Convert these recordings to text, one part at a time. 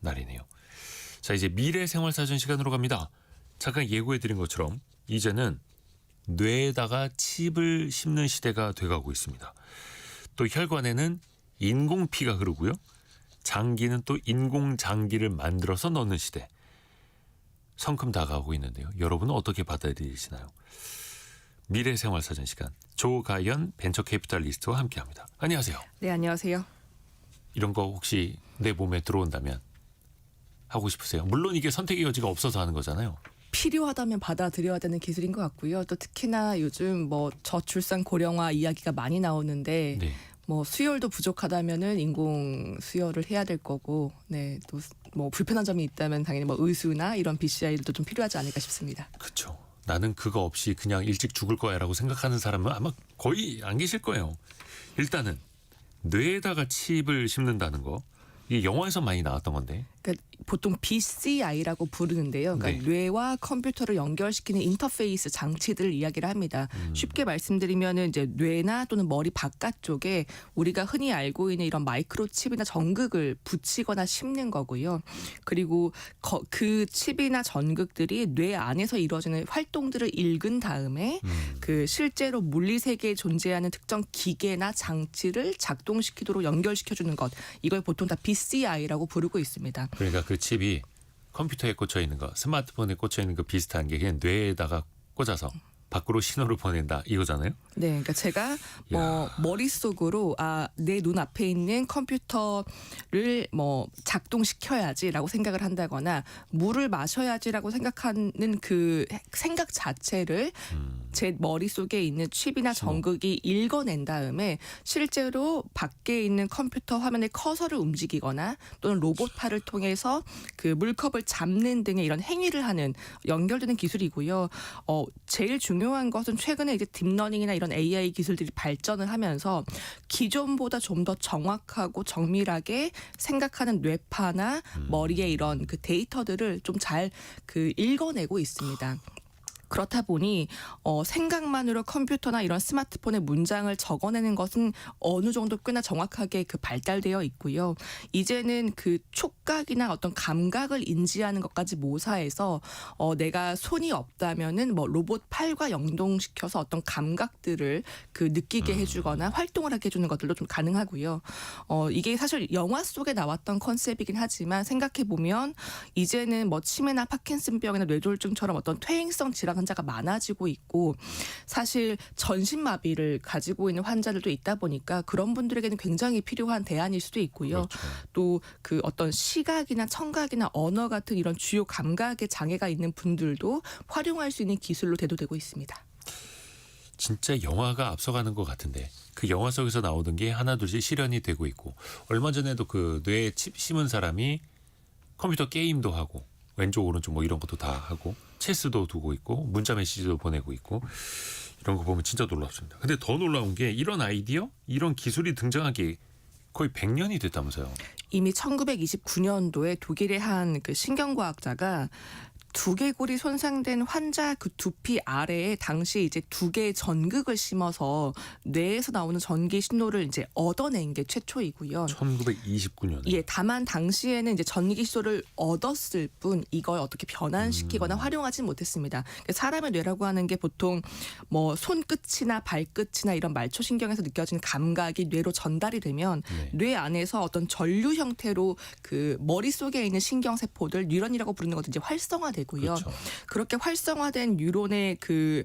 날이네요. 자, 이제 미래 생활사전 시간으로 갑니다. 잠깐 예고해드린 것처럼 이제는 뇌에다가 칩을 심는 시대가 돼가고 있습니다. 또 혈관에는 인공피가 흐르고요. 장기는 또 인공장기를 만들어서 넣는 시대. 성큼 다가오고 있는데요. 여러분은 어떻게 받아들이시나요? 미래생활사전 시간, 조가연 벤처캐피탈리스트와 함께합니다. 안녕하세요. 네, 안녕하세요. 이런 거 혹시 내 몸에 들어온다면 하고 싶으세요? 물론 이게 선택의 여지가 없어서 하는 거잖아요. 필요하다면 받아들여야 되는 기술인 것 같고요. 또 특히나 요즘 뭐 저출산 고령화 이야기가 많이 나오는데 네. 뭐 수혈도 부족하다면은 인공 수혈을 해야 될 거고, 네, 또 뭐 불편한 점이 있다면 당연히 뭐 의수나 이런 BCI도 좀 필요하지 않을까 싶습니다. 그렇죠. 나는 그거 없이 그냥 일찍 죽을 거야라고 생각하는 사람은 아마 거의 안 계실 거예요. 일단은 뇌에다가 칩을 심는다는 거, 이게 영화에서 많이 나왔던 건데. 그러니까 보통 BCI라고 부르는데요. 그러니까 뇌와 컴퓨터를 연결시키는 인터페이스 장치들을 이야기를 합니다. 쉽게 말씀드리면은 이제 뇌나 또는 머리 바깥쪽에 우리가 흔히 알고 있는 이런 마이크로칩이나 전극을 붙이거나 심는 거고요. 그리고 그 칩이나 전극들이 뇌 안에서 이루어지는 활동들을 읽은 다음에 그 실제로 물리 세계에 존재하는 특정 기계나 장치를 작동시키도록 연결시켜주는 것. 이걸 보통 다 BCI라고 부르고 있습니다. 그러니까 그 칩이 컴퓨터에 꽂혀 있는 거, 스마트폰에 꽂혀 있는 거 비슷한 게 그냥 뇌에다가 꽂아서 밖으로 신호를 보낸다 이거잖아요. 네, 그러니까 제가 머릿속으로 내 눈앞에 있는 컴퓨터를 뭐 작동시켜야지라고 생각을 한다거나 물을 마셔야지라고 생각하는 그 생각 자체를 제 머릿속에 있는 칩이나 전극이 읽어낸 다음에 실제로 밖에 있는 컴퓨터 화면의 커서를 움직이거나 또는 로봇팔을 통해서 그 물컵을 잡는 등의 이런 행위를 하는 연결되는 기술이고요. 제일 중요한 것은 최근에 이제 딥러닝이나 이런 AI 기술들이 발전을 하면서 기존보다 좀 더 정확하고 정밀하게 생각하는 뇌파나 머리의 이런 그 데이터들을 좀 잘 그 읽어내고 있습니다. 그렇다 보니 생각만으로 컴퓨터나 이런 스마트폰에 문장을 적어내는 것은 어느 정도 꽤나 정확하게 그 발달되어 있고요. 이제는 그 촉각이나 어떤 감각을 인지하는 것까지 모사해서 내가 손이 없다면은 뭐 로봇 팔과 연동시켜서 어떤 감각들을 그 느끼게 해주거나 활동을 하게 해주는 것들도 좀 가능하고요. 이게 사실 영화 속에 나왔던 컨셉이긴 하지만 생각해 보면 이제는 뭐 치매나 파킨슨병이나 뇌졸중처럼 어떤 퇴행성 질환 환자가 많아지고 있고 사실 전신마비를 가지고 있는 환자들도 있다 보니까 그런 분들에게는 굉장히 필요한 대안일 수도 있고요. 그렇죠. 또 그 어떤 시각이나 청각이나 언어 같은 이런 주요 감각의 장애가 있는 분들도 활용할 수 있는 기술로 대두되고 있습니다. 진짜 영화가 앞서가는 것 같은데 그 영화 속에서 나오던 게 하나둘씩 실현이 되고 있고 얼마 전에도 그 뇌에 칩 심은 사람이 컴퓨터 게임도 하고 왼쪽 오른쪽 뭐 이런 것도 다 하고 체스도 두고 있고 문자 메시지도 보내고 있고 이런 거 보면 진짜 놀랍습니다. 근데 더 놀라운 게 이런 아이디어, 이런 기술이 등장하기 거의 100년이 됐다면서요. 이미 1929년도에 독일의 한 그 신경과학자가 두개골이 손상된 환자 그 두피 아래에 당시 이제 2개의 전극을 심어서 뇌에서 나오는 전기 신호를 이제 얻어낸 게 최초이고요. 1929년에. 예, 다만 당시에는 이제 전기 신호를 얻었을 뿐 이걸 어떻게 변환시키거나 활용하지 못했습니다. 사람의 뇌라고 하는 게 보통 뭐 손끝이나 발끝이나 이런 말초신경에서 느껴지는 감각이 뇌로 전달이 되면 뇌 안에서 어떤 전류 형태로 그 머릿속에 있는 신경세포들 뉴런이라고 부르는 것도 이제 활성화되고요. 그렇죠. 그렇게 활성화된 뉴런의 그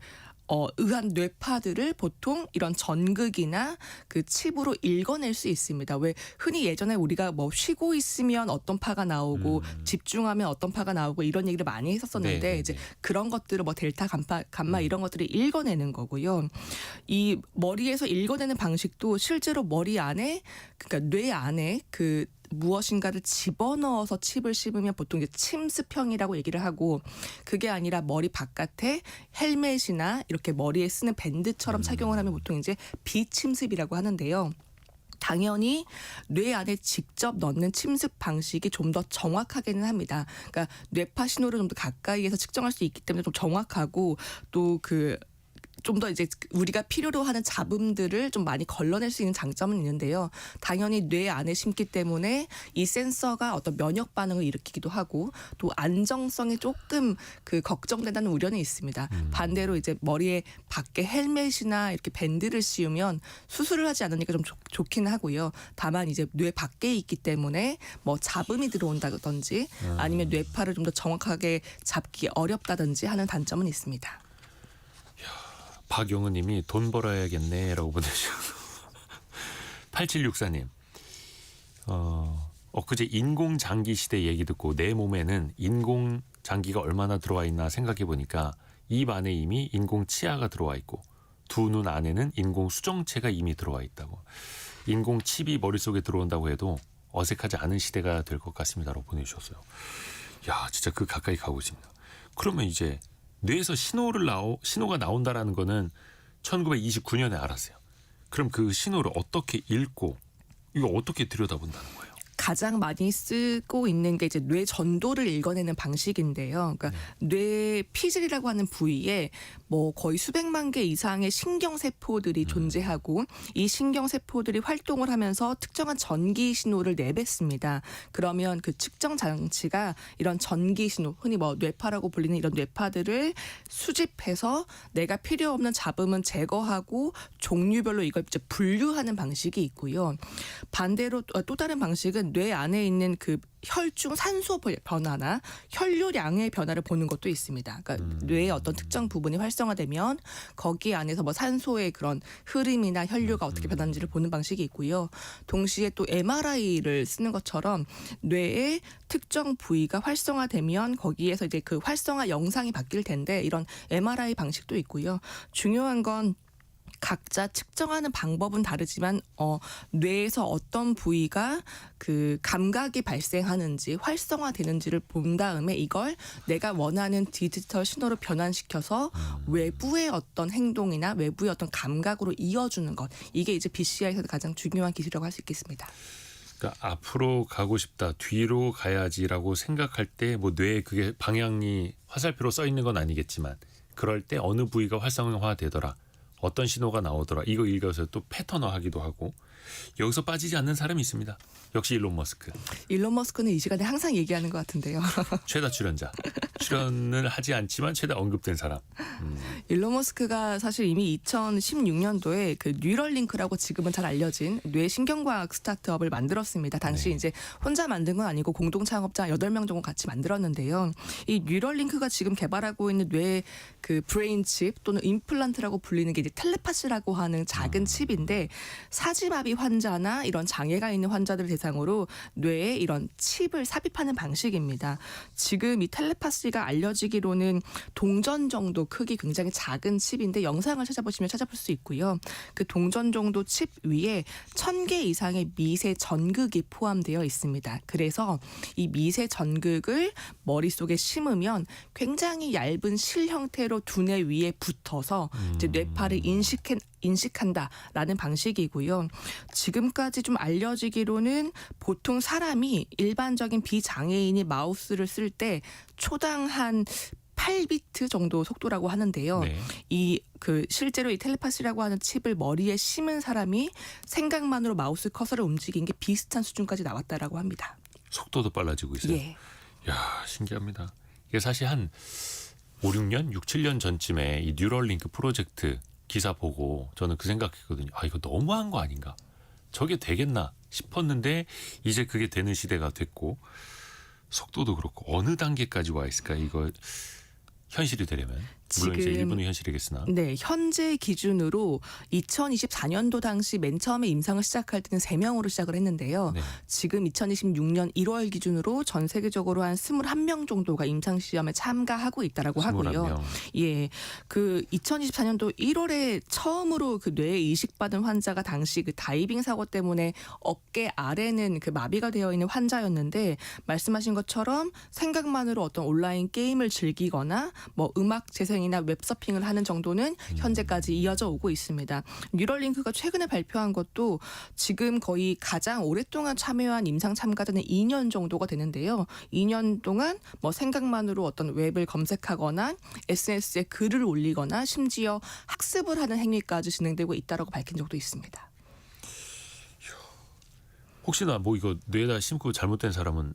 의한 뇌파들을 보통 이런 전극이나 그 칩으로 읽어낼 수 있습니다. 왜 흔히 예전에 우리가 뭐 쉬고 있으면 어떤 파가 나오고 집중하면 어떤 파가 나오고 이런 얘기를 많이 했었었는데 네네네. 이제 그런 것들을 뭐 델타, 감마 이런 것들을 읽어내는 거고요. 이 머리에서 읽어내는 방식도 실제로 머리 안에 그러니까 뇌 안에 그 무엇인가를 집어넣어서 칩을 씹으면 보통 이제 침습형이라고 얘기를 하고 그게 아니라 머리 바깥에 헬멧이나 이렇게 머리에 쓰는 밴드처럼 착용을 하면 보통 이제 비침습이라고 하는데요. 당연히 뇌 안에 직접 넣는 침습 방식이 좀 더 정확하게는 합니다. 그러니까 뇌파 신호를 좀 더 가까이에서 측정할 수 있기 때문에 좀 정확하고 또 그 좀 더 이제 우리가 필요로 하는 잡음들을 좀 많이 걸러낼 수 있는 장점은 있는데요. 당연히 뇌 안에 심기 때문에 이 센서가 어떤 면역 반응을 일으키기도 하고 또 안정성에 조금 그 걱정된다는 우려는 있습니다. 반대로 이제 머리에 밖에 헬멧이나 이렇게 밴드를 씌우면 수술을 하지 않으니까 좀 좋긴 하고요. 다만 이제 뇌 밖에 있기 때문에 뭐 잡음이 들어온다든지 아니면 뇌파를 좀 더 정확하게 잡기 어렵다든지 하는 단점은 있습니다. 박용은 님이 돈 벌어야겠네라고 보내주셔서 8764님 엊그제 인공장기 시대 얘기 듣고 내 몸에는 인공장기가 얼마나 들어와 있나 생각해 보니까 입 안에 이미 인공치아가 들어와 있고 두 눈 안에는 인공수정체가 이미 들어와 있다고. 인공칩이 머릿속에 들어온다고 해도 어색하지 않은 시대가 될 것 같습니다라고 보내주셨어요. 야, 진짜 그 가까이 가고 있습니다. 그러면 이제 뇌에서 신호가 나온다라는 거는 1929년에 알았어요. 그럼 그 신호를 어떻게 읽고 이거 어떻게 들여다본다는 거예요? 가장 많이 쓰고 있는 게 이제 뇌 전도를 읽어내는 방식인데요. 그러니까 뇌 피질이라고 하는 부위에 뭐 거의 수백만 개 이상의 신경세포들이 존재하고 이 신경세포들이 활동을 하면서 특정한 전기 신호를 내뱉습니다. 그러면 그 측정 장치가 이런 전기 신호, 흔히 뭐 뇌파라고 불리는 이런 뇌파들을 수집해서 내가 필요 없는 잡음은 제거하고 종류별로 이걸 이제 분류하는 방식이 있고요. 반대로 또 다른 방식은 뇌 안에 있는 그 혈중 산소 변화나 혈류량의 변화를 보는 것도 있습니다. 그러니까 뇌의 어떤 특정 부분이 활성화되면 거기 안에서 뭐 산소의 그런 흐름이나 혈류가 어떻게 변하는지를 보는 방식이 있고요. 동시에 또 MRI를 쓰는 것처럼 뇌의 특정 부위가 활성화되면 거기에서 이제 그 활성화 영상이 바뀔 텐데 이런 MRI 방식도 있고요. 중요한 건 각자 측정하는 방법은 다르지만 뇌에서 어떤 부위가 그 감각이 발생하는지 활성화되는지를 본 다음에 이걸 내가 원하는 디지털 신호로 변환시켜서 외부의 어떤 행동이나 외부의 어떤 감각으로 이어주는 것, 이게 이제 BCI에서 가장 중요한 기술이라고 할 수 있겠습니다. 그러니까 앞으로 가고 싶다, 뒤로 가야지라고 생각할 때 뭐 뇌에 그게 방향이 화살표로 써 있는 건 아니겠지만 그럴 때 어느 부위가 활성화되더라, 어떤 신호가 나오더라, 이거 읽어서 또 패턴화하기도 하고. 여기서 빠지지 않는 사람이 있습니다. 역시 일론 머스크. 일론 머스크는 이 시간에 항상 얘기하는 것 같은데요. 최다 출연자. 출연을 하지 않지만 최다 언급된 사람. 일론 머스크가 사실 이미 2016년도에 그 뉴럴링크라고 지금은 잘 알려진 뇌신경과학 스타트업을 만들었습니다. 당시 이제 혼자 만든 건 아니고 공동 창업자 8명 정도 같이 만들었는데요. 이 뉴럴링크가 지금 개발하고 있는 뇌 그 브레인 칩 또는 임플란트라고 불리는 게 이제 텔레파시라고 하는 작은 칩인데 사지마비 환자나 이런 장애가 있는 환자들 대상으로 뇌에 이런 칩을 삽입하는 방식입니다. 지금 이 텔레파시가 알려지기로는 동전 정도 크기 굉장히 작은 칩인데 영상을 찾아보시면 찾아볼 수 있고요. 그 동전 정도 칩 위에 1000개 이상의 미세 전극이 포함되어 있습니다. 그래서 이 미세 전극을 머릿속에 심으면 굉장히 얇은 실 형태로 두뇌 위에 붙어서 이제 뇌파를 인식한다라는 방식이고요. 지금까지 좀 알려지기로는 보통 사람이 일반적인 비장애인이 마우스를 쓸 때 초당 한 8비트 정도 속도라고 하는데요. 네. 실제로 이 텔레파시라고 하는 칩을 머리에 심은 사람이 생각만으로 마우스 커서를 움직인 게 비슷한 수준까지 나왔다라고 합니다. 속도도 빨라지고 있어요. 예. 야, 신기합니다. 이게 사실 한 5, 6년, 6, 7년 전쯤에 이 뉴럴링크 프로젝트 기사 보고 저는 그 생각했거든요. 아, 이거 너무한 거 아닌가? 저게 되겠나 싶었는데 이제 그게 되는 시대가 됐고 속도도 그렇고 어느 단계까지 와 있을까? 이거 현실이 되려면 물론 이제 일부는 현실이겠으나. 네, 현재 기준으로 2024년도 당시 맨 처음에 임상을 시작할 때는 3명으로 시작을 했는데요. 네. 지금 2026년 1월 기준으로 전 세계적으로 한 21명 정도가 임상 시험에 참가하고 있다라고 하고요. 21명. 예, 그 2024년도 1월에 처음으로 그 뇌에 이식받은 환자가 당시 그 다이빙 사고 때문에 어깨 아래는 그 마비가 되어 있는 환자였는데 말씀하신 것처럼 생각만으로 어떤 온라인 게임을 즐기거나 뭐 음악 재생 재생이나 웹서핑을 하는 정도는 현재까지 이어져 오고 있습니다. 뉴럴링크가 최근에 발표한 것도 지금 거의 가장 오랫동안 참여한 임상 참가자는 2년 정도가 되는데요. 2년 동안 뭐 생각만으로 어떤 웹을 검색하거나 SNS에 글을 올리거나 심지어 학습을 하는 행위까지 진행되고 있다고 밝힌 적도 있습니다. 혹시나 뭐 이거 뇌에다 심고 잘못된 사람은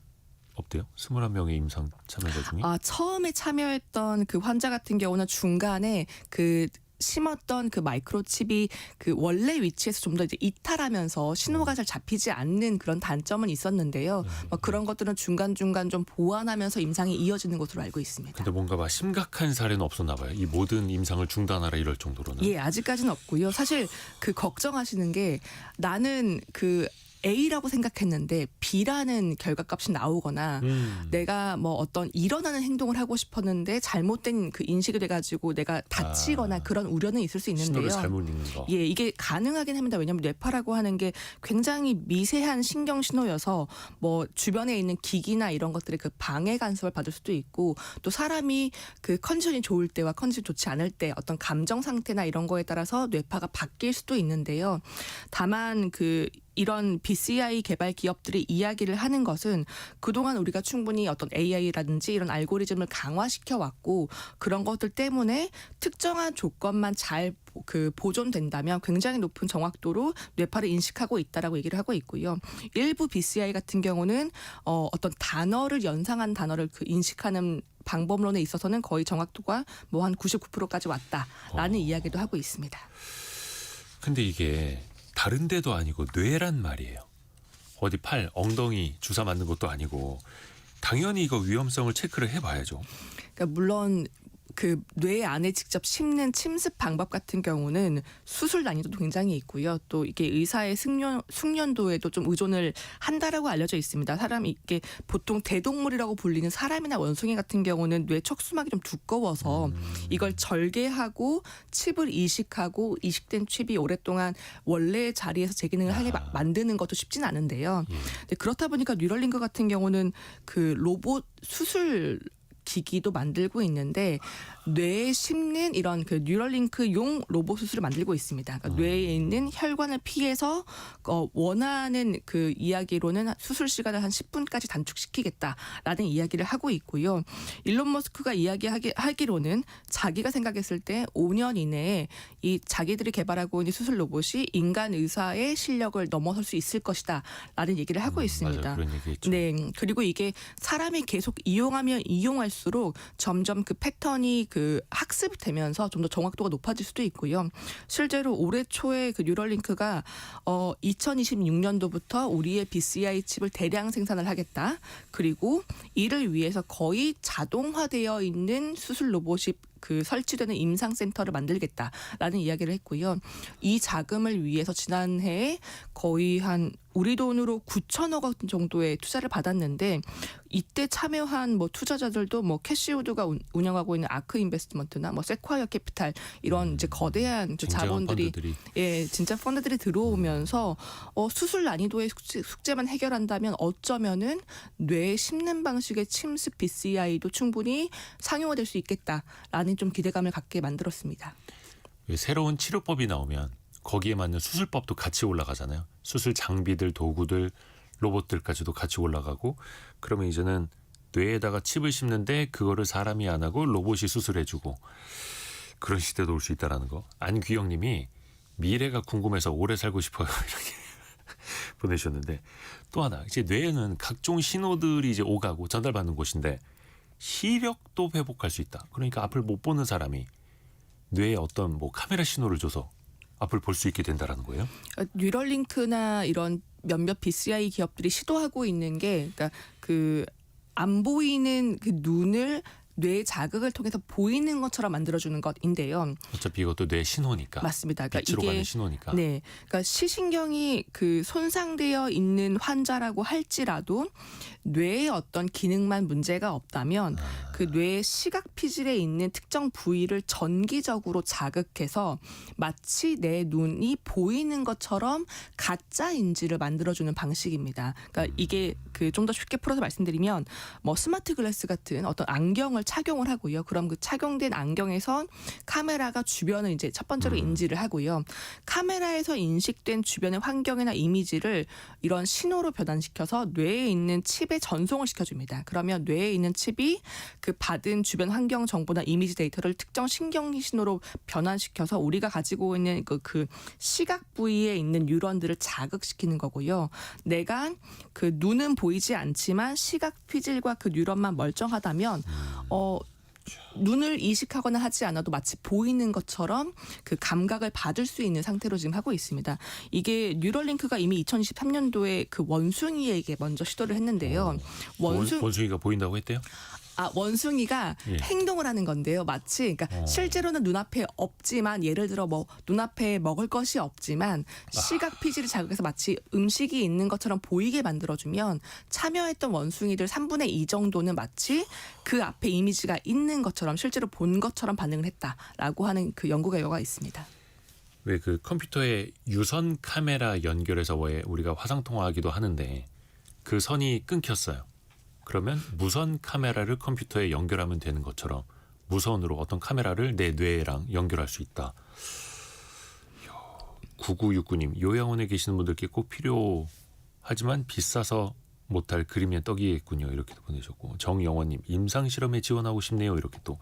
없대요? 21명의 임상 참여자 중에? 처음에 참여했던 그 환자 같은 경우는 중간에 그 심었던 그 마이크로칩이 그 원래 위치에서 좀 더 이제 이탈하면서 신호가 잘 잡히지 않는 그런 단점은 있었는데요. 그런 것들은 중간중간 좀 보완하면서 임상이 이어지는 것으로 알고 있습니다. 근데 뭔가 막 심각한 사례는 없었나 봐요. 이 모든 임상을 중단하라 이럴 정도로는. 예, 아직까지는 없고요. 사실 그 걱정하시는 게 나는 그 A라고 생각했는데 B라는 결과값이 나오거나 내가 뭐 어떤 일어나는 행동을 하고 싶었는데 잘못된 그 인식이 돼가지고 내가 다치거나 그런 우려는 있을 수 있는데요. 신호를 잘못 읽는 거. 예, 이게 가능하긴 합니다. 왜냐하면 뇌파라고 하는 게 굉장히 미세한 신경 신호여서 뭐 주변에 있는 기기나 이런 것들의 그 방해 간섭을 받을 수도 있고 또 사람이 그 컨디션이 좋을 때와 컨디션이 좋지 않을 때 어떤 감정 상태나 이런 거에 따라서 뇌파가 바뀔 수도 있는데요. 다만 그 이런 BCI 개발 기업들이 이야기를 하는 것은 그동안 우리가 충분히 어떤 AI라든지 이런 알고리즘을 강화시켜 왔고 그런 것들 때문에 특정한 조건만 잘 그 보존된다면 굉장히 높은 정확도로 뇌파를 인식하고 있다라고 얘기를 하고 있고요. 일부 BCI 같은 경우는 어떤 단어를 연상한 단어를 그 인식하는 방법론에 있어서는 거의 정확도가 뭐 한 99%까지 왔다라는 이야기도 하고 있습니다. 근데 이게 다른 데도 아니고 뇌란 말이에요. 어디 팔, 엉덩이 주사 맞는 것도 아니고 당연히 이거 위험성을 체크를 해봐야죠. 그러니까 물론 그 뇌 안에 직접 심는 침습 방법 같은 경우는 수술 난이도도 굉장히 있고요. 또 이게 의사의 숙련도에도 좀 의존을 한다라고 알려져 있습니다. 사람이 이게 보통 대동물이라고 불리는 사람이나 원숭이 같은 경우는 뇌 척수막이 좀 두꺼워서 이걸 절개하고 칩을 이식하고 이식된 칩이 오랫동안 원래 자리에서 제 기능을 하게 만드는 것도 쉽진 않은데요. 근데 그렇다 보니까 뉴럴링크 같은 경우는 그 로봇 수술 기기도 만들고 있는데 뇌에 심는 이런 그 뉴럴링크용 로봇 수술을 만들고 있습니다. 그러니까 뇌에 있는 혈관을 피해서 원하는 그 이야기로는 수술 시간을 한 10분까지 단축시키겠다라는 이야기를 하고 있고요. 일론 머스크가 이야기하기로는 자기가 생각했을 때 5년 이내에 이 자기들이 개발하고 있는 수술 로봇이 인간 의사의 실력을 넘어설 수 있을 것이다라는 얘기를 하고 있습니다. 맞아요. 그런 얘기했죠. 네, 그리고 이게 사람이 계속 이용하면 이용할수록 점점 그 패턴이 그 학습이 되면서 좀 더 정확도가 높아질 수도 있고요. 실제로 올해 초에 그 뉴럴링크가 2026년도부터 우리의 BCI 칩을 대량 생산을 하겠다. 그리고 이를 위해서 거의 자동화되어 있는 수술 로봇이 그 설치되는 임상센터를 만들겠다라는 이야기를 했고요. 이 자금을 위해서 지난해에 거의 한 우리 돈으로 9천억 원 정도의 투자를 받았는데 이때 참여한 뭐 투자자들도 뭐 캐시우드가 운영하고 있는 아크 인베스트먼트나 뭐 세콰이어 캐피탈 이런 이제 거대한 그 자본들이 예, 진짜 펀드들이 들어오면서 수술 난이도의 숙제만 해결한다면 어쩌면은 뇌에 심는 방식의 침습 BCI도 충분히 상용화될 수 있겠다라는 좀 기대감을 갖게 만들었습니다. 새로운 치료법이 나오면 거기에 맞는 수술법도 같이 올라가잖아요. 수술 장비들, 도구들, 로봇들까지도 같이 올라가고 그러면 이제는 뇌에다가 칩을 심는데 그거를 사람이 안 하고 로봇이 수술해주고 그런 시대도 올 수 있다는 거. 안귀영님이 미래가 궁금해서 오래 살고 싶어요 이렇게 보내셨는데 또 하나 이제 뇌에는 각종 신호들이 이제 오가고 전달받는 곳인데 시력도 회복할 수 있다. 그러니까 앞을 못 보는 사람이 뇌에 어떤 뭐 카메라 신호를 줘서 앞을 볼 수 있게 된다라는 거예요? 뉴럴링크나 이런 몇몇 BCI 기업들이 시도하고 있는 게 그러니까 그 안 보이는 그 눈을 뇌 자극을 통해서 보이는 것처럼 만들어주는 것인데요. 어차피 이것도 뇌 신호니까. 맞습니다. 그러니까 빛으로 가는 신호니까. 네, 그러니까 시신경이 그 손상되어 있는 환자라고 할지라도 뇌의 어떤 기능만 문제가 없다면 그 뇌의 시각 피질에 있는 특정 부위를 전기적으로 자극해서 마치 내 눈이 보이는 것처럼 가짜 인지를 만들어주는 방식입니다. 그러니까 이게 그 좀 더 쉽게 풀어서 말씀드리면 뭐 스마트 글래스 같은 어떤 안경을 착용을 하고요. 그럼 그 착용된 안경에서 카메라가 주변을 이제 첫 번째로 인지를 하고요. 카메라에서 인식된 주변의 환경이나 이미지를 이런 신호로 변환시켜서 뇌에 있는 칩에 전송을 시켜줍니다. 그러면 뇌에 있는 칩이 그 받은 주변 환경 정보나 이미지 데이터를 특정 신경 신호로 변환시켜서 우리가 가지고 있는 그 시각 부위에 있는 뉴런들을 자극시키는 거고요. 내가 그 눈은 보이지 않지만 시각 피질과 그 뉴런만 멀쩡하다면 눈을 이식하거나 하지 않아도 마치 보이는 것처럼 그 감각을 받을 수 있는 상태로 지금 하고 있습니다. 이게 뉴럴링크가 이미 2023년도에 그 원숭이에게 먼저 시도를 했는데요. 원숭이가 보인다고 했대요? 원숭이가 예. 행동을 하는 건데요. 마치 그러니까 실제로는 눈앞에 없지만 예를 들어 뭐 눈앞에 먹을 것이 없지만 시각 피질을 자극해서 마치 음식이 있는 것처럼 보이게 만들어주면 참여했던 원숭이들 3분의 2 정도는 마치 그 앞에 이미지가 있는 것처럼 실제로 본 것처럼 반응을 했다라고 하는 그 연구 결과가 있습니다. 왜 그 컴퓨터에 유선 카메라 연결해서 왜 우리가 화상 통화하기도 하는데 그 선이 끊겼어요. 그러면 무선 카메라를 컴퓨터에 연결하면 되는 것처럼 무선으로 어떤 카메라를 내 뇌랑 연결할 수 있다. 9969님, 요양원에 계시는 분들께 꼭 필요하지만 비싸서 못할 그림의 떡이겠군요. 이렇게 보내셨고, 정영원님, 임상실험에 지원하고 싶네요. 이렇게 또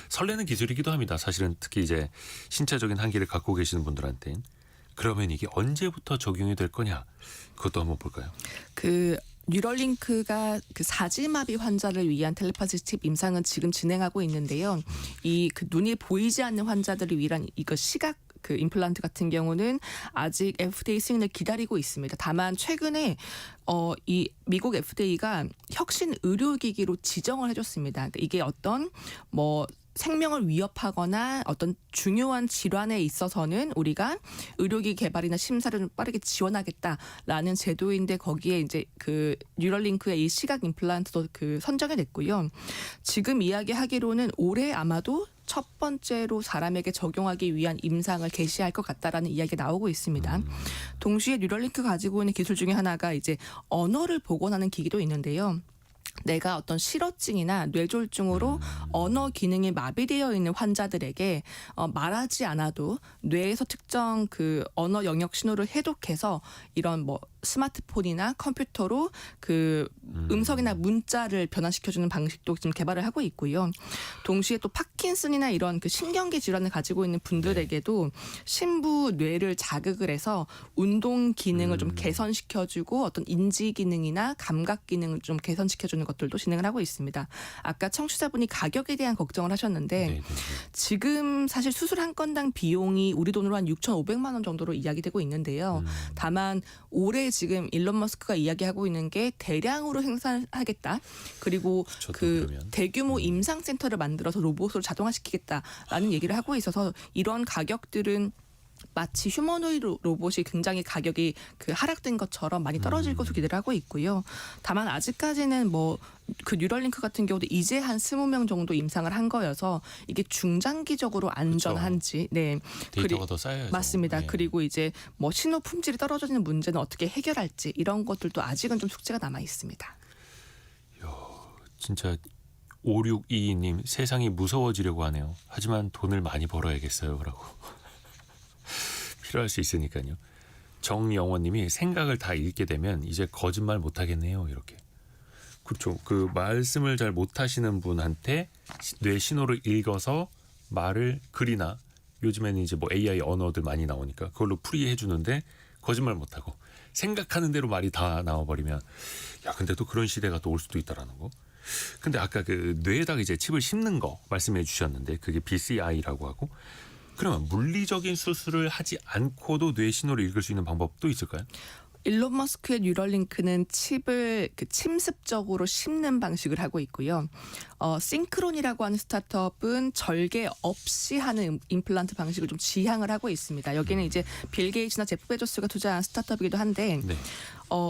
설레는 기술이기도 합니다. 사실은 특히 이제 신체적인 한계를 갖고 계시는 분들한테는. 그러면 이게 언제부터 적용이 될 거냐? 그것도 한번 볼까요? 뉴럴링크가 그 사지마비 환자를 위한 텔레파시 칩 임상은 지금 진행하고 있는데요. 이 그 눈이 보이지 않는 환자들을 위한 이거 시각 그 임플란트 같은 경우는 아직 FDA 승인을 기다리고 있습니다. 다만 최근에 이 미국 FDA가 혁신 의료기기로 지정을 해줬습니다. 그러니까 이게 어떤 뭐 생명을 위협하거나 어떤 중요한 질환에 있어서는 우리가 의료기 개발이나 심사를 좀 빠르게 지원하겠다라는 제도인데 거기에 이제 그 뉴럴링크의 이 시각 임플란트도 그 선정이 됐고요. 지금 이야기하기로는 올해 아마도 첫 번째로 사람에게 적용하기 위한 임상을 개시할 것 같다라는 이야기가 나오고 있습니다. 동시에 뉴럴링크 가지고 있는 기술 중에 하나가 이제 언어를 복원하는 기기도 있는데요. 내가 어떤 실어증이나 뇌졸중으로 언어 기능이 마비되어 있는 환자들에게 말하지 않아도 뇌에서 특정 그 언어 영역 신호를 해독해서 이런 뭐 스마트폰이나 컴퓨터로 그 음성이나 문자를 변환시켜주는 방식도 지금 개발을 하고 있고요. 동시에 또 파킨슨이나 이런 그 신경계 질환을 가지고 있는 분들에게도 신부 뇌를 자극을 해서 운동 기능을 좀 개선시켜주고 어떤 인지 기능이나 감각 기능을 좀 개선시켜주는 것들도 진행을 하고 있습니다. 아까 청취자분이 가격에 대한 걱정을 하셨는데 네네. 지금 사실 수술 한 건당 비용이 우리 돈으로 한 6,500만 원 정도로 이야기되고 있는데요. 다만 올해 지금 일론 머스크가 이야기하고 있는 게 대량으로 생산하겠다. 그리고 그 그러면. 대규모 임상센터를 만들어서 로봇으로 자동화시키겠다라는 얘기를 하고 있어서 이런 가격들은 마치 휴머노이드 로봇이 굉장히 가격이 그 하락된 것처럼 많이 떨어질 것으로 기대를 하고 있고요. 다만 아직까지는 뭐 그 뉴럴링크 같은 경우도 이제 한 20명 정도 임상을 한 거여서 이게 중장기적으로 안전한지 네. 데이터가 더 쌓여야죠. 맞습니다. 네. 그리고 이제 뭐 신호 품질이 떨어지는 문제는 어떻게 해결할지 이런 것들도 아직은 좀 숙제가 남아 있습니다. 진짜 5622님, 세상이 무서워지려고 하네요. 하지만 돈을 많이 벌어야겠어요. 라고. 필요할 수 있으니까요. 정영원님이 생각을 다 읽게 되면 이제 거짓말 못하겠네요. 이렇게. 그렇죠. 그 말씀을 잘 못하시는 분한테 뇌 신호를 읽어서 말을 글이나 요즘에는 이제 뭐 AI 언어들 많이 나오니까 그걸로 풀이해 주는데 거짓말 못하고 생각하는 대로 말이 다 나와버리면 야 근데 또 그런 시대가 또 올 수도 있다라는 거. 근데 아까 그 뇌에다가 이제 칩을 심는 거 말씀해 주셨는데 그게 BCI라고 하고 그러면 물리적인 수술을 하지 않고도 뇌 신호를 읽을 수 있는 방법도 있을까요? 일론 머스크의 뉴럴링크는 칩을 그 침습적으로 심는 방식을 하고 있고요. 싱크론이라고 하는 스타트업은 절개 없이 하는 임플란트 방식을 좀 지향을 하고 있습니다. 여기는 이제 빌 게이츠나 제프 베조스가 투자한 스타트업이기도 한데 네.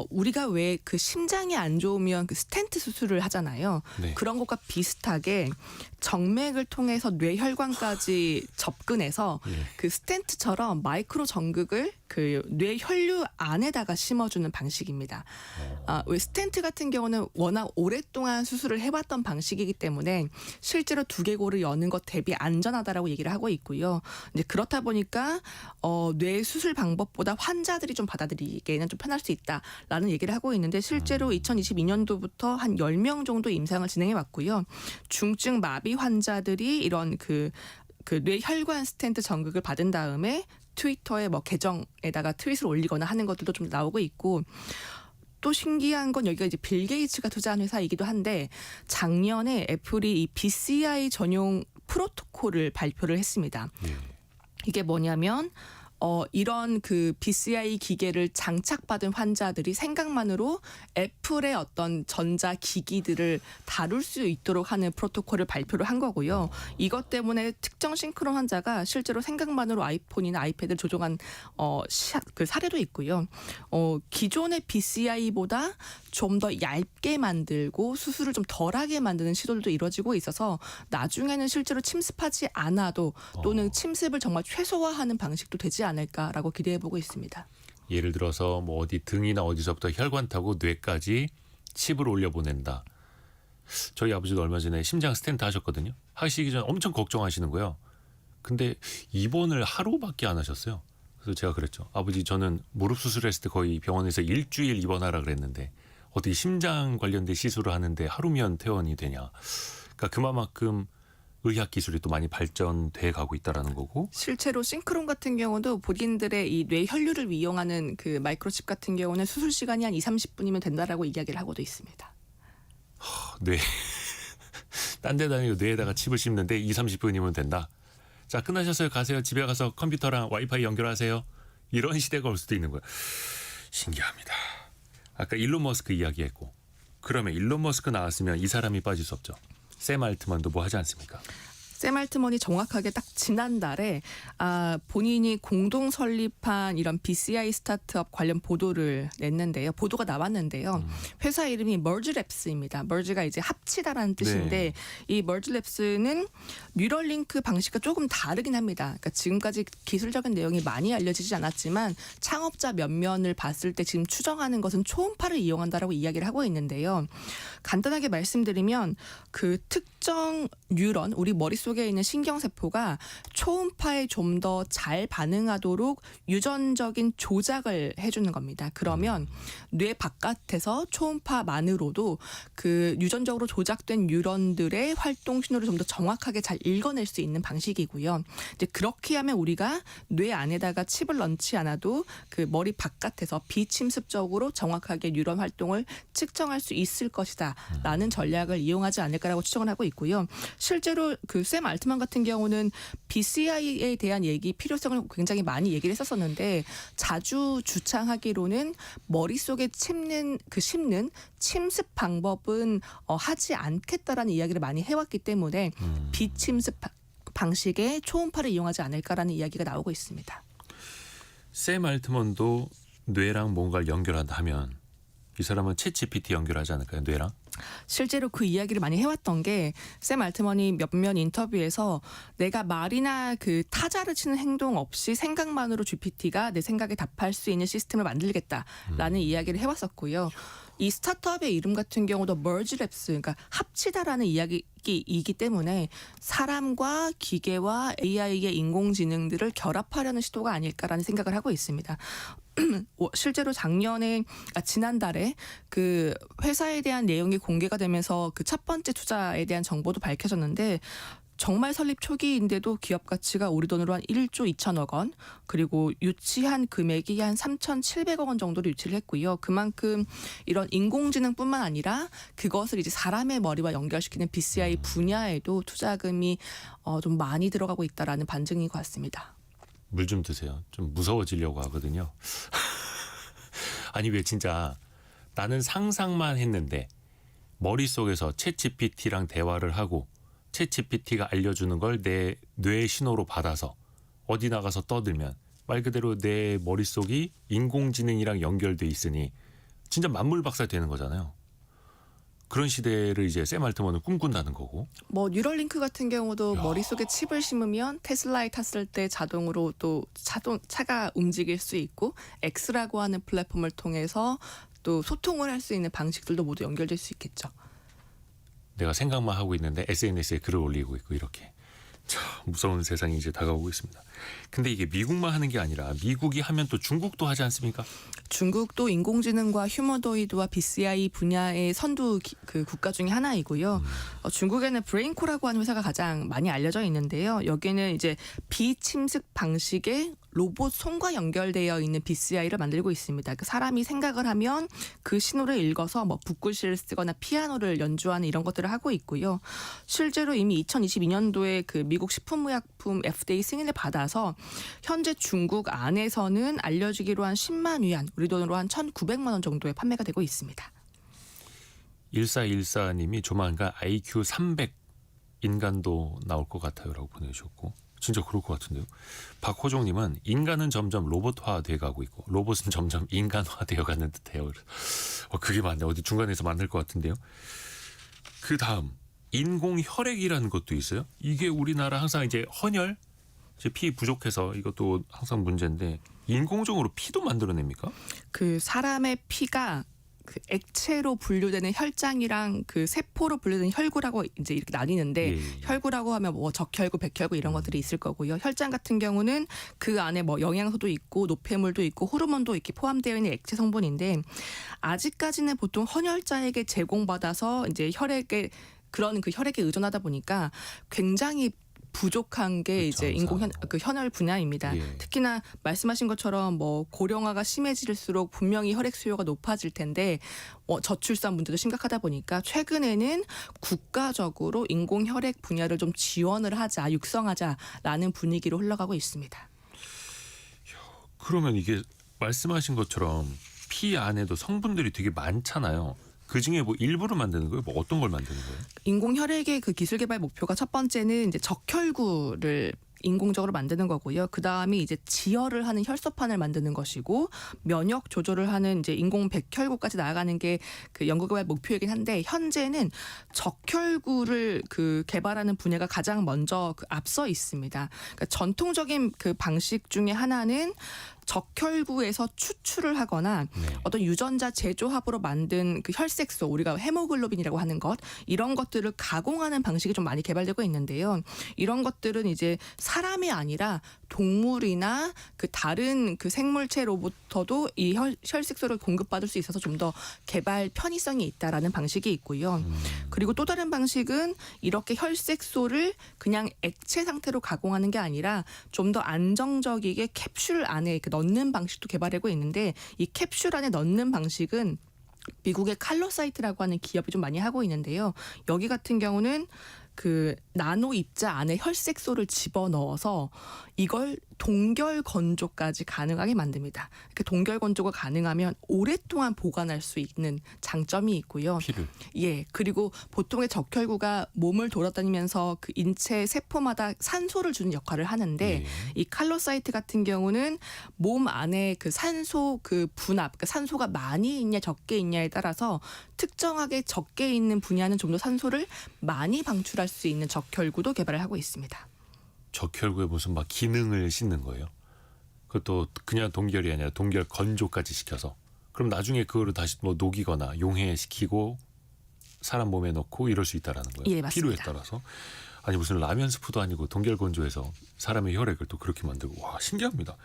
우리가 왜 그 심장이 안 좋으면 그 스텐트 수술을 하잖아요. 네. 그런 것과 비슷하게 정맥을 통해서 뇌혈관까지 접근해서 예. 그 스텐트처럼 마이크로 전극을 그 뇌 혈류 안에다가 심어주는 방식입니다. 왜 스텐트 같은 경우는 워낙 오랫동안 수술을 해왔던 방식이기 때문에 실제로 두개골을 여는 것 대비 안전하다라고 얘기를 하고 있고요. 이제 그렇다 보니까 뇌 수술 방법보다 환자들이 좀 받아들이기에는 좀 편할 수 있다라는 얘기를 하고 있는데 실제로 2022년도부터 한 10명 정도 임상을 진행해 왔고요. 중증 마비 환자들이 이런 그 뇌혈관 스텐트 전극을 받은 다음에 트위터에 뭐 계정에다가 트윗을 올리거나 하는 것들도 좀 나오고 있고 또 신기한 건 여기가 이제 빌 게이츠가 투자한 회사이기도 한데 작년에 애플이 이 BCI 전용 프로토콜을 발표를 했습니다. 이게 뭐냐면 이런 그 BCI 기계를 장착받은 환자들이 생각만으로 애플의 어떤 전자 기기들을 다룰 수 있도록 하는 프로토콜을 발표를 한 거고요. 이것 때문에 특정 싱크론 환자가 실제로 생각만으로 아이폰이나 아이패드를 조종한 그 사례도 있고요. 기존의 BCI보다 좀 더 얇게 만들고 수술을 좀 덜하게 만드는 시도들도 이루어지고 있어서 나중에는 실제로 침습하지 않아도 또는 침습을 정말 최소화하는 방식도 되지 않을까라고 기대해보고 있습니다. 예를 들어서 뭐 어디 등이나 어디서부터 혈관 타고 뇌까지 칩을 올려보낸다. 저희 아버지도 얼마 전에 심장 스텐트 하셨거든요. 하시기 전에 엄청 걱정하시는 거예요. 근데 입원을 하루밖에 안 하셨어요. 그래서 제가 그랬죠. 아버지 저는 무릎 수술했을 때 거의 병원에서 일주일 입원하라 그랬는데 어떻게 심장 관련된 시술을 하는데 하루면 퇴원이 되냐. 그러니까 그만큼 의학 기술이 또 많이 발전돼 가고 있다라는 거고. 실제로 싱크론 같은 경우도 본인들의 이 뇌 혈류를 이용하는 그 마이크로칩 같은 경우는 수술 시간이 한 2-30분이면 된다라고 이야기를 하고도 있습니다. 뇌. 딴 데다 아니고 뇌에다가 칩을 씹는데 2-30분이면 된다. 자, 끝나셨어요. 가세요. 집에 가서 컴퓨터랑 와이파이 연결하세요. 이런 시대가 올 수도 있는 거예요. 신기합니다. 아까 일론 머스크 이야기했고 그러면 일론 머스크 나왔으면 이 사람이 빠질 수 없죠. 샘 알트만도 뭐 하지 않습니까? 샘 알트먼이 정확하게 딱 지난달에 본인이 공동 설립한 이런 BCI 스타트업 관련 보도를 냈는데요. 보도가 나왔는데요. 회사 이름이 머지랩스입니다. 머지가 이제 합치다라는 뜻인데 이 머지랩스는 뉴럴링크 방식과 조금 다르긴 합니다. 그러니까 지금까지 기술적인 내용이 많이 알려지지 않았지만 창업자 면면을 봤을 때 지금 추정하는 것은 초음파를 이용한다라고 이야기를 하고 있는데요. 간단하게 말씀드리면 그 특정 뉴런, 우리 머릿속에 있는 신경세포가 초음파에 좀 더 잘 반응하도록 유전적인 조작을 해주는 겁니다. 그러면 뇌 바깥에서 초음파만으로도 그 유전적으로 조작된 뉴런들의 활동 신호를 좀 더 정확하게 잘 읽어낼 수 있는 방식이고요. 이제 그렇게 하면 우리가 뇌 안에다가 칩을 넣지 않아도 그 머리 바깥에서 비침습적으로 정확하게 뉴런 활동을 측정할 수 있을 것이다라는 전략을 이용하지 않을까라고 추정을 하고 있고요. 실제로 그 샘 알트만 같은 경우는 BCI에 대한 필요성을 굉장히 많이 얘기를 했었었는데 자주 주창하기로는 머릿속에 심는 침습 방법은 하지 않겠다라는 이야기를 많이 해왔기 때문에 비침습 방식의 초음파를 이용하지 않을까라는 이야기가 나오고 있습니다. 샘 알트먼도 뇌랑 뭔가를 연결한다 하면 이 사람은 챗 GPT 연결하지 않을까요? 뇌랑? 실제로 그 이야기를 많이 해왔던 게 샘 알트먼이 몇몇 인터뷰에서 내가 말이나 그 타자를 치는 행동 없이 생각만으로 GPT가 내 생각에 답할 수 있는 시스템을 만들겠다라는 이야기를 해왔었고요. 이 스타트업의 이름 같은 경우도 머지랩스, 그러니까 합치다라는 이야기이기 때문에 사람과 기계와 AI의 인공지능들을 결합하려는 시도가 아닐까라는 생각을 하고 있습니다. 실제로 지난달에 그 회사에 대한 내용이 공개가 되면서 그 첫 번째 투자에 대한 정보도 밝혀졌는데 정말 설립 초기인데도 기업 가치가 우리 돈으로 한 1조 2천억 원, 그리고 유치한 금액이 한 3,700억 원 정도로 유치를 했고요. 그만큼 이런 인공지능뿐만 아니라 그것을 이제 사람의 머리와 연결시키는 BCI 분야에도 투자금이 좀 많이 들어가고 있다라는 반증인 것 같습니다. 물 좀 드세요. 좀 무서워지려고 하거든요. 아니 왜 진짜 나는 상상만 했는데 머릿속에서 챗 GPT랑 대화를 하고 챗 GPT가 알려주는 걸 내 뇌 신호로 받아서 어디 나가서 떠들면 말 그대로 내 머릿속이 인공지능이랑 연결돼 있으니 진짜 만물박사 되는 거잖아요. 그런 시대를 이제 샘 알트먼은 꿈꾼다는 거고. 뭐 뉴럴링크 같은 경우도 야. 머릿속에 칩을 심으면 테슬라에 탔을 때 자동으로 또 차가 움직일 수 있고 X라고 하는 플랫폼을 통해서 또 소통을 할 수 있는 방식들도 모두 연결될 수 있겠죠. 내가 생각만 하고 있는데 SNS에 글을 올리고 있고 이렇게. 참 무서운 세상이 이제 다가오고 있습니다. 근데 이게 미국만 하는 게 아니라 미국이 하면 또 중국도 하지 않습니까? 중국도 인공지능과 휴머노이드와 BCI 분야의 선두 그 국가 중에 하나이고요. 중국에는 브레인코라고 하는 회사가 가장 많이 알려져 있는데요. 여기는 이제 비침습 방식의 로봇 손과 연결되어 있는 BCI를 만들고 있습니다. 그 사람이 생각을 하면 그 신호를 읽어서 뭐 붓글씨를 쓰거나 피아노를 연주하는 이런 것들을 하고 있고요. 실제로 이미 2022년도에 그 미국 식품의약품 FDA 승인을 받아서 현재 중국 안에서는 알려지기로 한 10만 위안, 우리 돈으로 한 1,900만 원 정도에 판매가 되고 있습니다. 1414님이 조만간 IQ 300 인간도 나올 것 같아요라고 보내주셨고 진짜 그럴 것 같은데요. 박호종님은 인간은 점점 로봇화돼 가고 있고 로봇은 점점 인간화되어 가는 듯해요. 그게 맞네. 어디 중간에서 만날 것 같은데요. 그 다음 인공혈액이라는 것도 있어요. 이게 우리나라 항상 이제 헌혈, 이제 피 부족해서 이것도 항상 문제인데 인공적으로 피도 만들어냅니까? 그 사람의 피가 그 액체로 분류되는 혈장이랑 그 세포로 분류되는 혈구라고 이제 이렇게 나뉘는데 예. 혈구라고 하면 뭐 적혈구, 백혈구 이런 것들이 있을 거고요. 혈장 같은 경우는 그 안에 뭐 영양소도 있고 노폐물도 있고 호르몬도 이렇게 포함되어 있는 액체 성분인데 아직까지는 보통 헌혈자에게 제공받아서 이제 혈액에 그런 그 혈액에 의존하다 보니까 굉장히 부족한 게 그렇죠, 이제 그 현혈 분야입니다. 예. 특히나 말씀하신 것처럼 뭐 고령화가 심해질수록 분명히 혈액 수요가 높아질 텐데 저출산 문제도 심각하다 보니까 최근에는 국가적으로 인공 혈액 분야를 좀 지원을 하자, 육성하자라는 분위기로 흘러가고 있습니다. 그러면 이게 말씀하신 것처럼 피 안에도 성분들이 되게 많잖아요. 그 중에 뭐 일부를 만드는 거예요? 뭐 어떤 걸 만드는 거예요? 인공 혈액의 그 기술 개발 목표가 첫 번째는 이제 적혈구를 인공적으로 만드는 거고요. 그 다음이 이제 지혈을 하는 혈소판을 만드는 것이고 면역 조절을 하는 이제 인공 백혈구까지 나아가는 게 그 연구 개발 목표이긴 한데 현재는 적혈구를 그 개발하는 분야가 가장 먼저 그 앞서 있습니다. 그러니까 전통적인 그 방식 중에 하나는 적혈구에서 추출을 하거나 네. 어떤 유전자 재조합으로 만든 그 혈색소, 우리가 헤모글로빈이라고 하는 것, 이런 것들을 가공하는 방식이 좀 많이 개발되고 있는데요. 이런 것들은 이제 사람이 아니라 동물이나 그 다른 그 생물체로부터도 이 혈색소를 공급받을 수 있어서 좀 더 개발 편의성이 있다라는 방식이 있고요. 그리고 또 다른 방식은 이렇게 혈색소를 그냥 액체 상태로 가공하는 게 아니라 좀 더 안정적이게 캡슐 안에 이렇게 넣는 방식도 개발하고 있는데 이 캡슐 안에 넣는 방식은 미국의 칼로사이트라고 하는 기업이 좀 많이 하고 있는데요. 여기 같은 경우는 그 나노 입자 안에 혈색소를 집어넣어서 이걸 동결 건조까지 가능하게 만듭니다. 그 동결 건조가 가능하면 오랫동안 보관할 수 있는 장점이 있고요. 피를. 예, 그리고 보통의 적혈구가 몸을 돌아다니면서 그 인체 세포마다 산소를 주는 역할을 하는데 예. 이 칼로사이트 같은 경우는 몸 안에 그 산소 그 분압, 그 산소가 많이 있냐 적게 있냐에 따라서 특정하게 적게 있는 분야는 좀 더 산소를 많이 방출할 수 있는 적혈구도 개발을 하고 있습니다. 적혈구에 무슨 막 기능을 싣는 거예요. 그것도 그냥 동결이 아니라 동결 건조까지 시켜서 그럼 나중에 그거를 다시 뭐 녹이거나 용해시키고 사람 몸에 넣고 이럴 수 있다라는 거예요. 예, 맞습니다. 필요에 따라서. 아니 무슨 라면 스프도 아니고 동결 건조해서 사람의 혈액을 또 그렇게 만들고 와 신기합니다.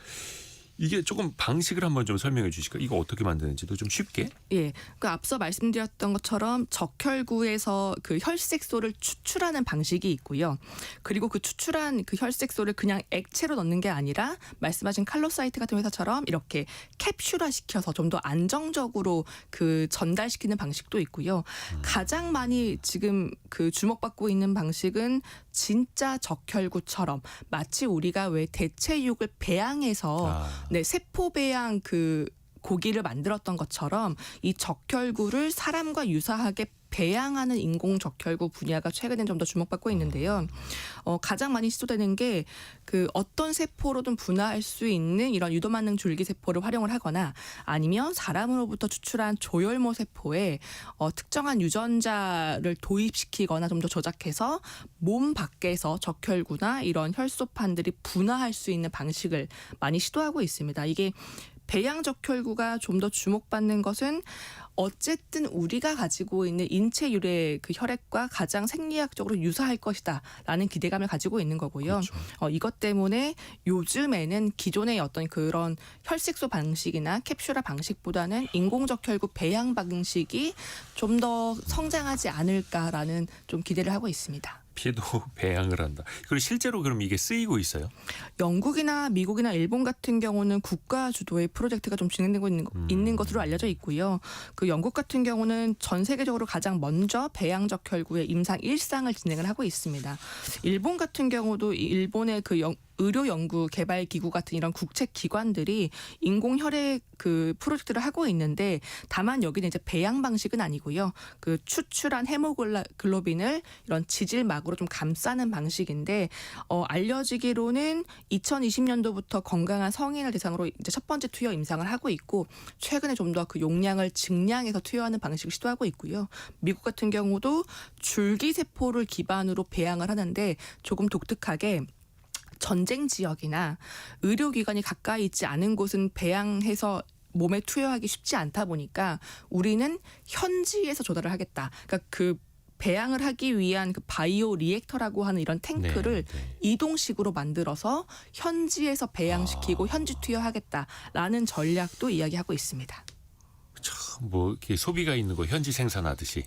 이게 조금 방식을 한번 좀 설명해 주실까요? 이거 어떻게 만드는지도 좀 쉽게? 예, 그 앞서 말씀드렸던 것처럼 적혈구에서 그 혈색소를 추출하는 방식이 있고요. 그리고 그 추출한 그 혈색소를 그냥 액체로 넣는 게 아니라 말씀하신 칼로사이트 같은 회사처럼 이렇게 캡슐화 시켜서 좀 더 안정적으로 그 전달시키는 방식도 있고요. 가장 많이 지금 그 주목받고 있는 방식은 진짜 적혈구처럼 마치 우리가 왜 대체육을 배양해서 네, 세포 배양 그 고기를 만들었던 것처럼 이 적혈구를 사람과 유사하게 배양하는 인공 적혈구 분야가 최근에 좀 더 주목받고 있는데요. 가장 많이 시도되는 게 그 어떤 세포로든 분화할 수 있는 이런 유도만능 줄기 세포를 활용을 하거나 아니면 사람으로부터 추출한 조혈모 세포에 특정한 유전자를 도입시키거나 좀 더 조작해서 몸 밖에서 적혈구나 이런 혈소판들이 분화할 수 있는 방식을 많이 시도하고 있습니다. 이게 배양 적혈구가 좀 더 주목받는 것은 어쨌든 우리가 가지고 있는 인체 유래 그 혈액과 가장 생리학적으로 유사할 것이다라는 기대감을 가지고 있는 거고요. 그렇죠. 이것 때문에 요즘에는 기존의 어떤 그런 혈색소 방식이나 캡슐화 방식보다는 인공적혈구 배양 방식이 좀 더 성장하지 않을까라는 좀 기대를 하고 있습니다. 피도 배양을 한다. 그리고 실제로 그럼 이게 쓰이고 있어요? 영국이나 미국이나 일본 같은 경우는 국가 주도의 프로젝트가 좀 진행되고 있는 것으로 알려져 있고요. 그 영국 같은 경우는 전 세계적으로 가장 먼저 배양적혈구의 임상 1상을 진행을 하고 있습니다. 일본 같은 경우도 일본의 그 의료 연구 개발 기구 같은 이런 국책 기관들이 인공 혈액 그 프로젝트를 하고 있는데 다만 여기는 이제 배양 방식은 아니고요. 그 추출한 헤모글로빈을 이런 지질막으로 좀 감싸는 방식인데 알려지기로는 2020년도부터 건강한 성인을 대상으로 이제 첫 번째 투여 임상을 하고 있고 최근에 좀 더 그 용량을 증량해서 투여하는 방식을 시도하고 있고요. 미국 같은 경우도 줄기세포를 기반으로 배양을 하는데 조금 독특하게 전쟁 지역이나 의료기관이 가까이 있지 않은 곳은 배양해서 몸에 투여하기 쉽지 않다 보니까 우리는 현지에서 조달을 하겠다. 그러니까 그 배양을 하기 위한 그 바이오 리액터라고 하는 이런 탱크를 이동식으로 만들어서 현지에서 배양시키고 현지 투여하겠다라는 전략도 이야기하고 있습니다. 참 뭐 이렇게 소비가 있는 거 현지 생산하듯이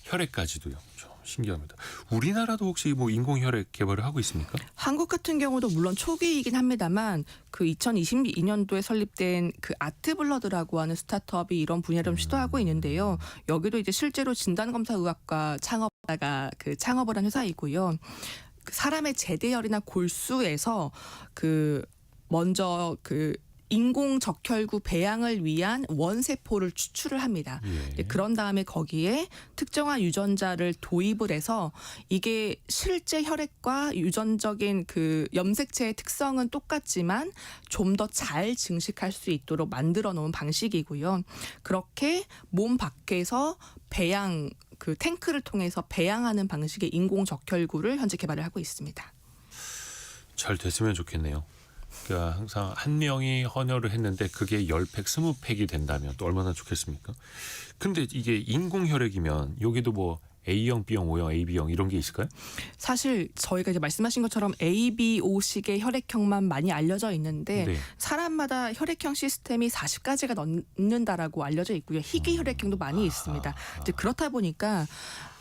혈액까지도요. 참 신기합니다. 우리나라도 혹시 뭐 인공 혈액 개발을 하고 있습니까? 한국 같은 경우도 물론 초기이긴 합니다만 그 2022년도에 설립된 그 아트블러드라고 하는 스타트업이 이런 분야를 좀 시도하고 있는데요. 여기도 이제 실제로 진단검사의학과 창업을 한 회사이고요. 그 사람의 제대혈이나 골수에서 그 먼저 그 인공 적혈구 배양을 위한 원세포를 추출을 합니다. 그런 다음에 거기에 특정한 유전자를 도입을 해서 이게 실제 혈액과 유전적인 그 염색체의 특성은 똑같지만 좀 더 잘 증식할 수 있도록 만들어 놓은 방식이고요. 그렇게 몸 밖에서 배양 그 탱크를 통해서 배양하는 방식의 인공 적혈구를 현재 개발을 하고 있습니다. 잘 됐으면 좋겠네요. 그러니까 항상 한 명이 헌혈을 했는데 그게 10팩, 20팩이 된다면 또 얼마나 좋겠습니까? 근데 이게 인공 혈액이면 여기도 뭐 A형, B형, O형, AB형 이런 게 있을까요? 사실 저희가 이제 말씀하신 것처럼 ABO식의 혈액형만 많이 알려져 있는데 네. 사람마다 혈액형 시스템이 40가지가 넘는다라고 알려져 있고요. 희귀 혈액형도 많이 있습니다. 이제 그렇다 보니까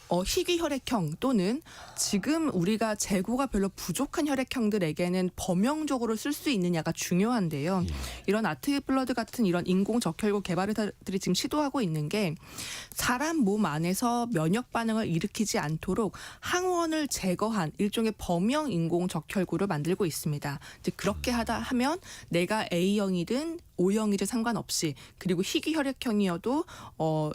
희귀 혈액형 또는 지금 우리가 재고가 별로 부족한 혈액형들에게는 범용적으로 쓸 수 있느냐가 중요한데요. 이런 아트블러드 같은 이런 인공 적혈구 개발 회사들이 지금 시도하고 있는 게 사람 몸 안에서 면역 반응을 일으키지 않도록 항원을 제거한 일종의 범용 인공 적혈구를 만들고 있습니다. 이제 그렇게 하면 내가 A형이든 O형이든 상관없이 그리고 희귀 혈액형이어도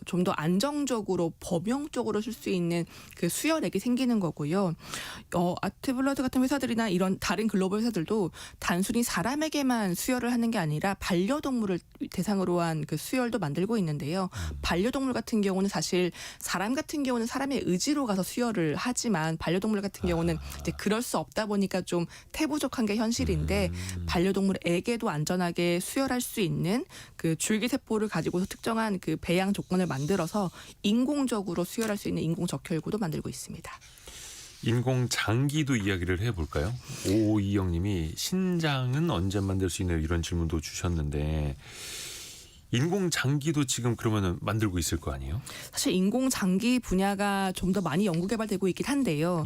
좀 더 안정적으로 범용적으로 쓸 수 있는 그 수혈액이 생기는 거고요. 아트블러드 같은 회사들이나 이런 다른 글로벌 회사들도 단순히 사람에게만 수혈을 하는 게 아니라 반려동물을 대상으로 한 그 수혈도 만들고 있는데요. 반려동물 같은 경우는 사실 사람 같은 경우는 사람의 의지로 가서 수혈을 하지만 반려동물 같은 경우는 이제 그럴 수 없다 보니까 좀 태부족한 게 현실인데 반려동물에게도 안전하게 수혈할 수 있는 그 줄기세포를 가지고서 특정한 그 배양 조건을 만들어서 인공적으로 수혈할 수 있는 인공 적혈구도 만들고 있습니다. 인공 장기도 이야기를 해볼까요? 5522형님이 신장은 언제 만들 수 있나요? 이런 질문도 주셨는데 인공 장기도 지금 그러면은 만들고 있을 거 아니에요? 사실 인공 장기 분야가 좀 더 많이 연구 개발되고 있긴 한데요.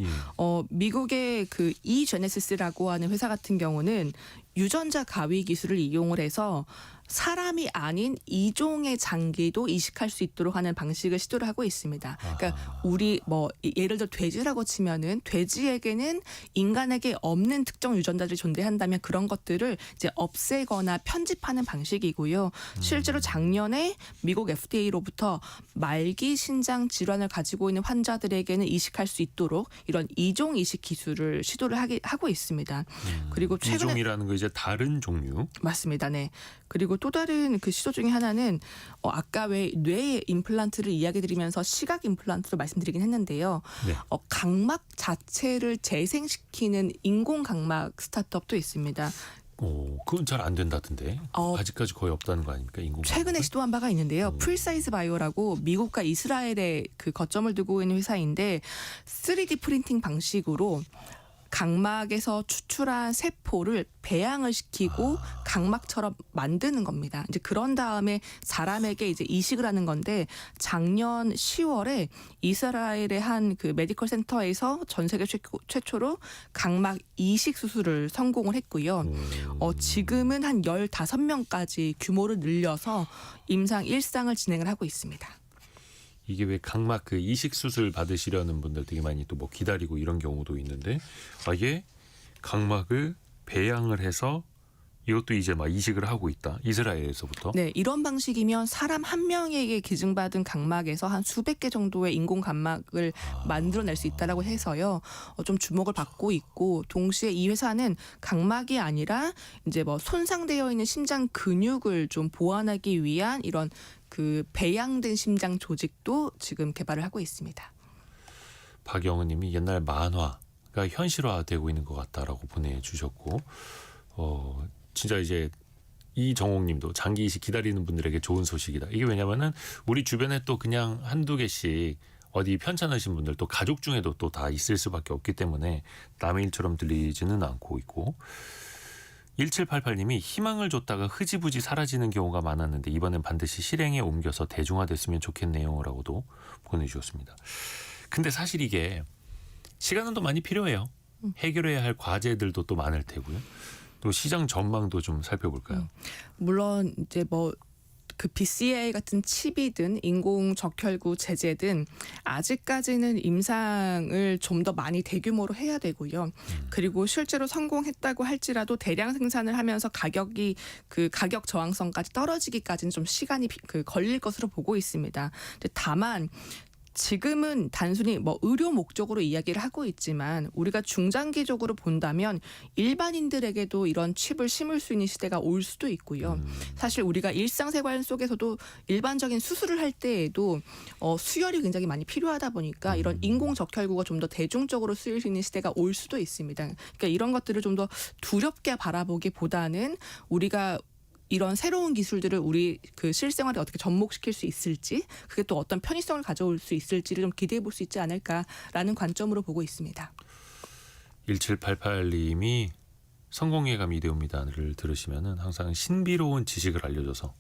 미국의 그 이제네시스라고 하는 회사 같은 경우는 유전자 가위 기술을 이용을 해서 사람이 아닌 이종의 장기도 이식할 수 있도록 하는 방식을 시도를 하고 있습니다. 그러니까 우리 뭐 예를 들어 돼지라고 치면은 돼지에게는 인간에게 없는 특정 유전자들이 존재한다면 그런 것들을 이제 없애거나 편집하는 방식이고요. 실제로 작년에 미국 FDA로부터 말기 신장 질환을 가지고 있는 환자들에게는 이식할 수 있도록 이런 이종 이식 기술을 시도를 하고 있습니다. 그리고 최근에 이종이라는 거 이제 다른 종류. 맞습니다. 네. 그리고 또 다른 그 시도 중에 하나는 아까 왜 뇌 임플란트를 이야기 드리면서 시각 임플란트로 말씀드리긴 했는데요. 네. 각막 자체를 재생시키는 인공 각막 스타트업도 있습니다. 그건 잘 안 된다던데. 아직까지 거의 없다는 거 아닙니까? 인공. 최근에 시도한 바가 있는데요. 풀사이즈 바이오라고 미국과 이스라엘에 그 거점을 두고 있는 회사인데 3D 프린팅 방식으로 각막에서 추출한 세포를 배양을 시키고 각막처럼 만드는 겁니다. 이제 그런 다음에 사람에게 이제 이식을 하는 건데 작년 10월에 이스라엘의 한 그 메디컬 센터에서 전 세계 최초로 각막 이식 수술을 성공을 했고요. 지금은 한 15명까지 규모를 늘려서 임상 1상을 진행을 하고 있습니다. 이게 왜 각막 그 이식 수술 받으시려는 분들 되게 많이 또 뭐 기다리고 이런 경우도 있는데 아예 각막을 배양을 해서 이것도 이제 막 이식을 하고 있다. 이스라엘에서부터. 네, 이런 방식이면 사람 한 명에게 기증받은 각막에서 한 수백 개 정도의 인공 각막을 만들어낼 수 있다라고 해서요. 좀 주목을 받고 있고 동시에 이 회사는 각막이 아니라 이제 뭐 손상되어 있는 심장 근육을 좀 보완하기 위한 이런 그 배양된 심장 조직도 지금 개발을 하고 있습니다. 박영은 님이 옛날 만화가 현실화되고 있는 것 같다라고 보내주셨고 진짜 이제 이정옥 님도 장기 이식 기다리는 분들에게 좋은 소식이다. 이게 왜냐면은 우리 주변에 또 그냥 한두 개씩 어디 편찮으신 분들 또 가족 중에도 또 다 있을 수밖에 없기 때문에 남의 일처럼 들리지는 않고 있고 1788님이 희망을 줬다가 흐지부지 사라지는 경우가 많았는데 이번엔 반드시 실행에 옮겨서 대중화됐으면 좋겠네요 라고도 보내주셨습니다. 근데 사실 이게 시간은 또 많이 필요해요. 해결해야 할 과제들도 또 많을 테고요. 또 시장 전망도 좀 살펴볼까요? 물론 이제 뭐 그 BCA 같은 칩이든 인공 적혈구 제제든 아직까지는 임상을 좀 더 많이 대규모로 해야 되고요. 그리고 실제로 성공했다고 할지라도 대량 생산을 하면서 가격이 그 가격 저항성까지 떨어지기까지는 좀 시간이 걸릴 것으로 보고 있습니다. 다만 지금은 단순히 뭐 의료 목적으로 이야기를 하고 있지만 우리가 중장기적으로 본다면 일반인들에게도 이런 칩을 심을 수 있는 시대가 올 수도 있고요. 사실 우리가 일상생활 속에서도 일반적인 수술을 할 때에도 수혈이 굉장히 많이 필요하다 보니까 이런 인공적혈구가 좀 더 대중적으로 쓰일 수 있는 시대가 올 수도 있습니다. 그러니까 이런 것들을 좀 더 두렵게 바라보기보다는 우리가 이런 새로운 기술들을 우리 그 실생활에 어떻게 접목시킬 수 있을지 그게 또 어떤 편의성을 가져올 수 있을지를 좀 기대해 볼 수 있지 않을까라는 관점으로 보고 있습니다. 1788님이 성공의 감 이데오입니다를 들으시면은 항상 신비로운 지식을 알려줘서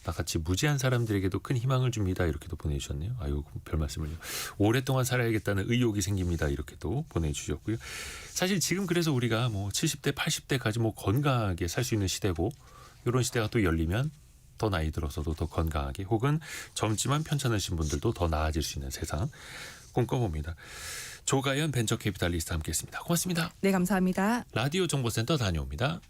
나같이 무지한 사람들에게도 큰 희망을 줍니다. 이렇게도 보내주셨네요. 아유 별 말씀을요. 오랫동안 살아야겠다는 의욕이 생깁니다. 이렇게도 보내주셨고요. 사실 지금 그래서 우리가 뭐 70대 80대까지 뭐 건강하게 살 수 있는 시대고 이런 시대가 또 열리면 더 나이 들어서도 더 건강하게 혹은 젊지만 편찮으신 분들도 더 나아질 수 있는 세상 꿈꿔봅니다. 조가연 벤처캐피탈리스트 함께했습니다. 고맙습니다. 네, 감사합니다. 라디오 정보센터 다녀옵니다.